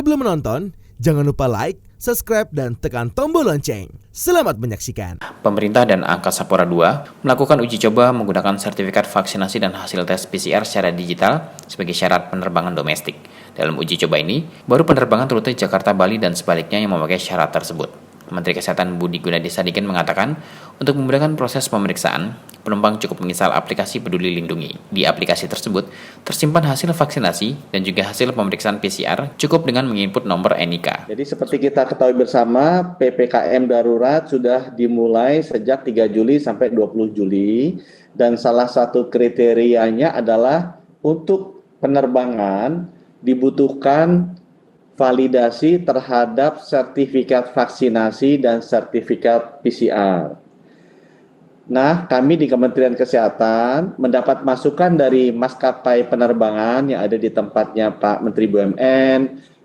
Sebelum menonton, jangan lupa like, subscribe, dan tekan tombol lonceng. Selamat menyaksikan. Pemerintah dan Angkasa Pura II melakukan uji coba menggunakan sertifikat vaksinasi dan hasil tes PCR secara digital sebagai syarat penerbangan domestik. Dalam uji coba ini, baru penerbangan rute Jakarta, Bali, dan sebaliknya yang memakai syarat tersebut. Menteri Kesehatan Budi Gunadi Sadikin mengatakan, untuk memudahkan proses pemeriksaan, penumpang cukup menginstal aplikasi Peduli Lindungi. Di aplikasi tersebut, tersimpan hasil vaksinasi dan juga hasil pemeriksaan PCR cukup dengan menginput nomor NIK. Jadi seperti kita ketahui bersama, PPKM darurat sudah dimulai sejak 3 Juli sampai 20 Juli. Dan salah satu kriterianya adalah untuk penerbangan dibutuhkan validasi terhadap sertifikat vaksinasi dan sertifikat PCR. Nah, kami di Kementerian Kesehatan mendapat masukan dari maskapai penerbangan yang ada di tempatnya Pak Menteri BUMN,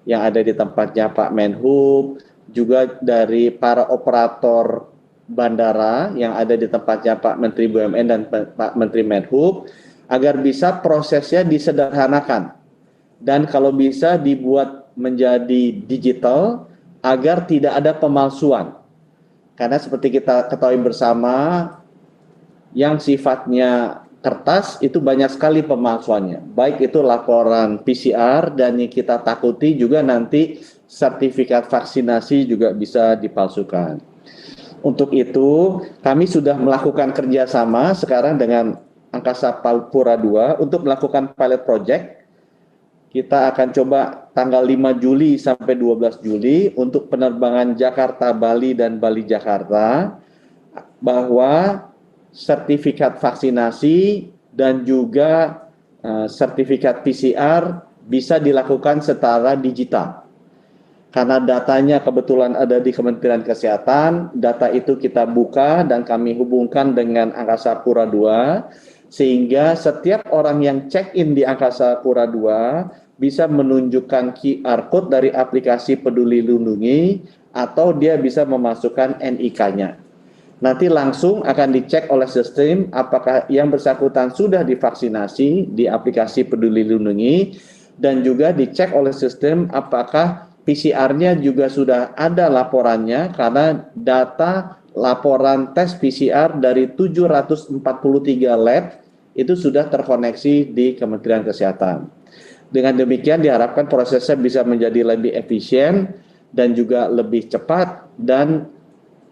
yang ada di tempatnya Pak Menhub, juga dari para operator bandara yang ada di tempatnya Pak Menteri BUMN dan Pak Menteri Menhub, agar bisa prosesnya disederhanakan dan kalau bisa dibuat menjadi digital agar tidak ada pemalsuan. Karena seperti kita ketahui bersama, yang sifatnya kertas itu banyak sekali pemalsuannya. Baik itu laporan PCR dan yang kita takuti juga nanti sertifikat vaksinasi juga bisa dipalsukan. Untuk itu kami sudah melakukan kerjasama sekarang dengan Angkasa Pura II untuk melakukan pilot project. Kita akan coba tanggal 5 Juli sampai 12 Juli untuk penerbangan Jakarta-Bali dan Bali-Jakarta, bahwa sertifikat vaksinasi dan juga sertifikat PCR bisa dilakukan secara digital. Karena datanya kebetulan ada di Kementerian Kesehatan, data itu kita buka dan kami hubungkan dengan Angkasa Pura II, sehingga setiap orang yang check-in di Angkasa Pura II bisa menunjukkan QR Code dari aplikasi Peduli Lindungi atau dia bisa memasukkan NIK-nya. Nanti langsung akan dicek oleh sistem apakah yang bersangkutan sudah divaksinasi di aplikasi Peduli Lindungi, dan juga dicek oleh sistem apakah PCR-nya juga sudah ada laporannya, karena data laporan tes PCR dari 743 lab itu sudah terkoneksi di Kementerian Kesehatan. Dengan demikian diharapkan prosesnya bisa menjadi lebih efisien dan juga lebih cepat dan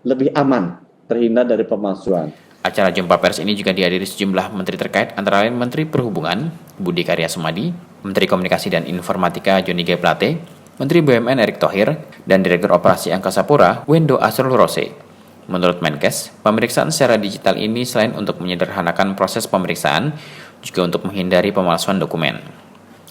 lebih aman, terhindar dari pemalsuan. Acara jumpa pers ini juga dihadiri sejumlah menteri terkait, antara lain Menteri Perhubungan Budi Karya Sumadi, Menteri Komunikasi dan Informatika Johnny G. Plate, Menteri BUMN Erick Thohir, dan Direktur Operasi Angkasa Pura Wendo Asrul Rose. Menurut Menkes, pemeriksaan secara digital ini selain untuk menyederhanakan proses pemeriksaan, juga untuk menghindari pemalsuan dokumen.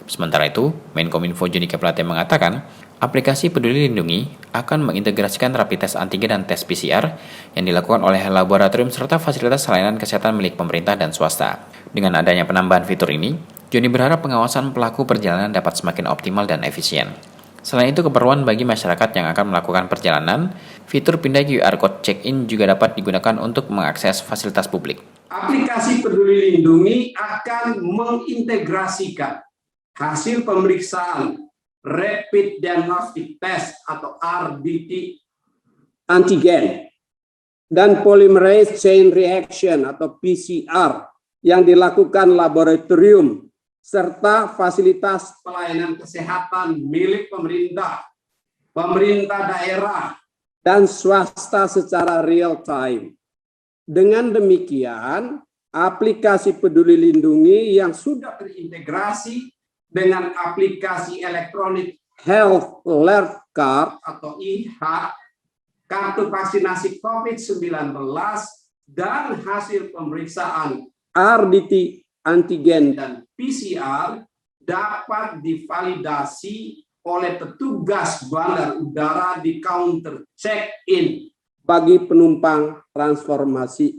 Sementara itu, Menkominfo Johnny G. Plate mengatakan, aplikasi Peduli Lindungi akan mengintegrasikan rapid test antigen dan tes PCR yang dilakukan oleh laboratorium serta fasilitas layanan kesehatan milik pemerintah dan swasta. Dengan adanya penambahan fitur ini, Johnny berharap pengawasan pelaku perjalanan dapat semakin optimal dan efisien. Selain itu, keperluan bagi masyarakat yang akan melakukan perjalanan, fitur pindah QR Code check-in juga dapat digunakan untuk mengakses fasilitas publik. Aplikasi Peduli Lindungi akan mengintegrasikan hasil pemeriksaan Rapid Diagnostic Test atau RDT antigen dan Polymerase Chain Reaction atau PCR yang dilakukan laboratorium serta fasilitas pelayanan kesehatan milik pemerintah, pemerintah daerah, dan swasta secara real time. Dengan demikian, aplikasi Peduli Lindungi yang sudah terintegrasi dengan aplikasi Electronic Health Alert Card atau IH, kartu vaksinasi COVID-19, dan hasil pemeriksaan RDT antigen dan PCR dapat divalidasi oleh petugas bandar udara di counter check-in bagi penumpang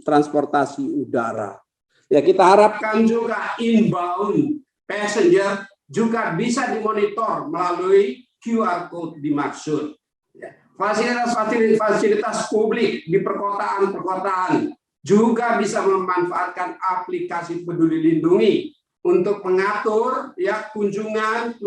transportasi udara. Ya, kita harapkan juga inbound passenger juga bisa dimonitor melalui QR Code dimaksud. Fasilitas publik di perkotaan juga bisa memanfaatkan aplikasi Peduli Lindungi untuk mengatur ya kunjungan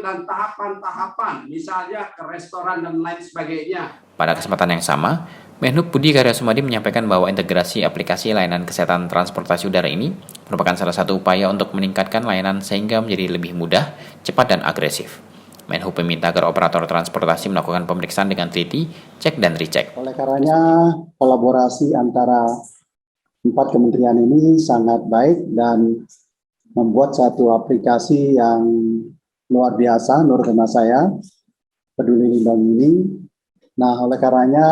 dan tahapan-tahapan, misalnya ke restoran dan lain sebagainya. Pada kesempatan yang sama, Menhub Budi Karya Sumadi menyampaikan bahwa integrasi aplikasi layanan kesehatan transportasi udara ini merupakan salah satu upaya untuk meningkatkan layanan sehingga menjadi lebih mudah, cepat, dan agresif. Menhub meminta agar operator transportasi melakukan pemeriksaan dengan teliti, cek dan recheck. Oleh karenanya, kolaborasi antara 4 kementerian ini sangat baik dan membuat satu aplikasi yang luar biasa menurut hemat saya, Peduli Lindungi ini. Nah, oleh karenanya,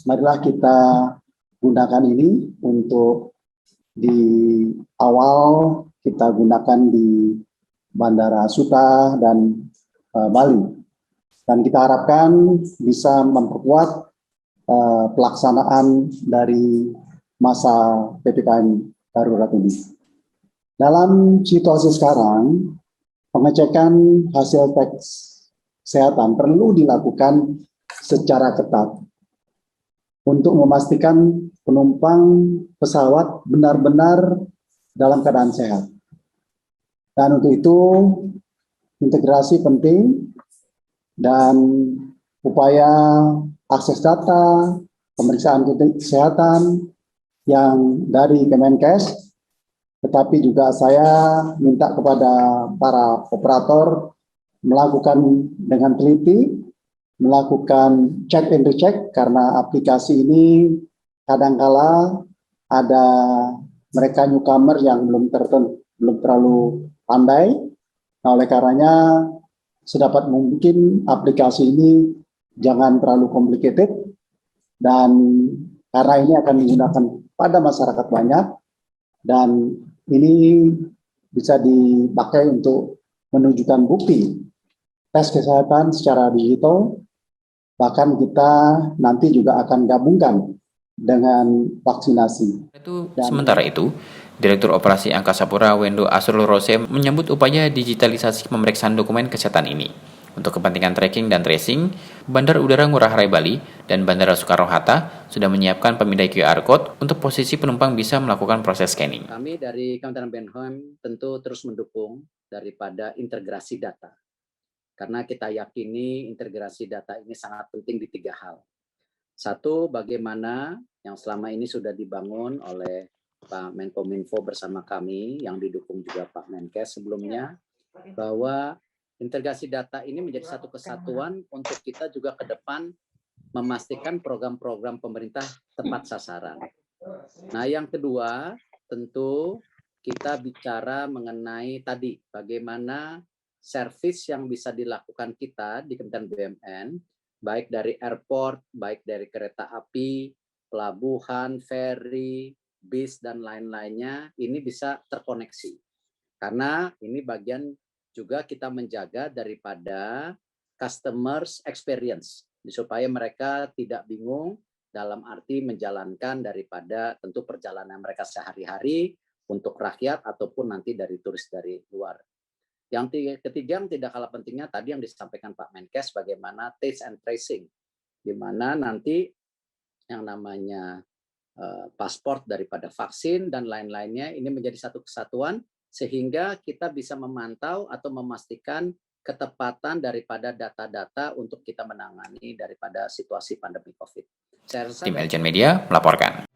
marilah kita gunakan ini untuk di awal kita gunakan di Bandara Suta dan Bali. Dan kita harapkan bisa memperkuat pelaksanaan dari masa PPKM darurat ini. Dalam situasi sekarang, pengecekan hasil tes kesehatan perlu dilakukan secara ketat untuk memastikan penumpang pesawat benar-benar dalam keadaan sehat. Dan untuk itu, integrasi penting dan upaya akses data, pemeriksaan kesehatan yang dari Kemenkes, tetapi juga saya minta kepada para operator melakukan dengan teliti, melakukan check and recheck, karena aplikasi ini kadangkala ada mereka newcomer yang belum terlalu pandai. Nah, oleh karenanya sedapat mungkin aplikasi ini jangan terlalu complicated, dan karena ini akan digunakan pada masyarakat banyak dan ini bisa dipakai untuk menunjukkan bukti tes kesehatan secara digital. Bahkan kita nanti juga akan gabungkan dengan vaksinasi. Sementara itu, Direktur Operasi Angkasa Pura Wendo Asrul Rose menyambut upaya digitalisasi pemeriksaan dokumen kesehatan ini. Untuk kepentingan tracking dan tracing, Bandar Udara Ngurah Rai Bali dan Bandara Soekarno-Hatta sudah menyiapkan pemindai QR Code untuk posisi penumpang bisa melakukan proses scanning. Kami dari Kementerian BUMN tentu terus mendukung daripada integrasi data. Karena kita yakini integrasi data ini sangat penting di 3 hal. Satu, bagaimana yang selama ini sudah dibangun oleh Pak Menkominfo bersama kami, yang didukung juga Pak Menkes sebelumnya, bahwa integrasi data ini menjadi satu kesatuan untuk kita juga ke depan memastikan program-program pemerintah tepat sasaran. Nah, yang kedua, tentu kita bicara mengenai tadi bagaimana servis yang bisa dilakukan kita di Kementerian BUMN, baik dari airport, baik dari kereta api, pelabuhan, ferry, bis, dan lain-lainnya, ini bisa terkoneksi. Karena ini bagian juga kita menjaga daripada customers experience, supaya mereka tidak bingung dalam arti menjalankan daripada tentu perjalanan mereka sehari-hari untuk rakyat ataupun nanti dari turis dari luar. Yang ketiga yang tidak kalah pentingnya tadi yang disampaikan Pak Menkes, bagaimana trace and tracing, di mana nanti yang namanya paspor daripada vaksin dan lain-lainnya ini menjadi satu kesatuan sehingga kita bisa memantau atau memastikan ketepatan daripada data-data untuk kita menangani daripada situasi pandemi COVID. Tim Eljan Media melaporkan.